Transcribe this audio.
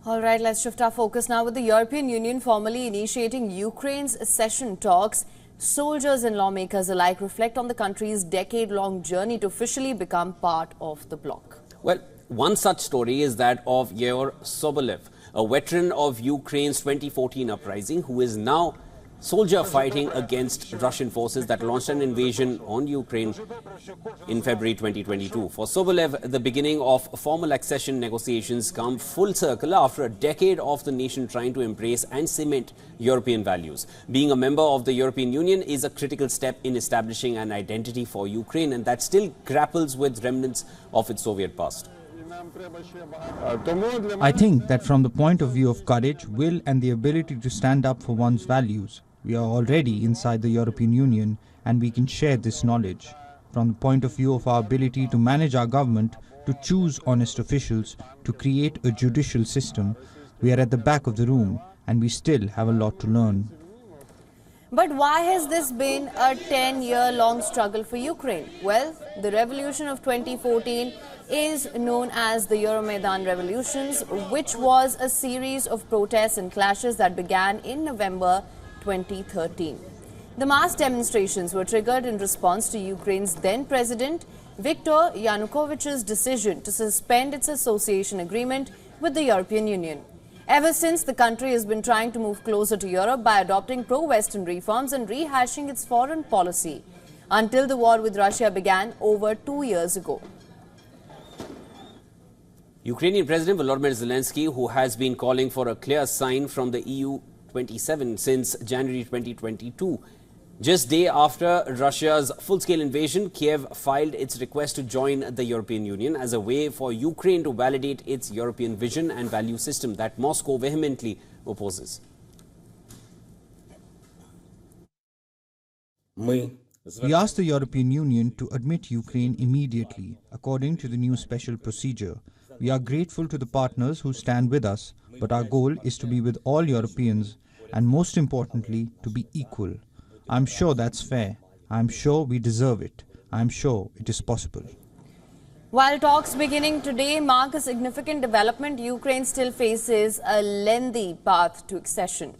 All right, let's shift our focus now with the European Union formally initiating Ukraine's accession talks. Soldiers and lawmakers alike reflect on the country's decade-long journey to officially become part of the bloc. Well, one such story is that of Yegor Sobolev, a veteran of Ukraine's 2014 uprising, who is now soldier fighting against Russian forces that launched an invasion on Ukraine in February 2022. For Sobolev, the beginning of formal accession negotiations come full circle after a decade of the nation trying to embrace and cement European values. Being a member of the European Union is a critical step in establishing an identity for Ukraine, and that still grapples with remnants of its Soviet past. I think that from the point of view of courage, will and the ability to stand up for one's values, we are already inside the European Union and we can share this knowledge. From the point of view of our ability to manage our government, to choose honest officials, to create a judicial system, we are at the back of the room and we still have a lot to learn. But why has this been a 10-year-long struggle for Ukraine? Well, the revolution of 2014 is known as the Euromaidan revolutions, which was a series of protests and clashes that began in November 2013. The mass demonstrations were triggered in response to Ukraine's then president Viktor Yanukovych's decision to suspend its association agreement with the European Union. Ever since, the country has been trying to move closer to Europe by adopting pro-Western reforms and rehashing its foreign policy, until the war with Russia began over 2 years ago. Ukrainian President Volodymyr Zelensky, who has been calling for a clear sign from the EU 27 since January 2022. Just day after Russia's full-scale invasion, Kiev filed its request to join the European Union as a way for Ukraine to validate its European vision and value system that Moscow vehemently opposes. We asked the European Union to admit Ukraine immediately, according to the new special procedure. We are grateful to the partners who stand with us, but our goal is to be with all Europeans and, most importantly, to be equal. I'm sure that's fair. I'm sure we deserve it. I'm sure it is possible. While talks beginning today mark a significant development, Ukraine still faces a lengthy path to accession.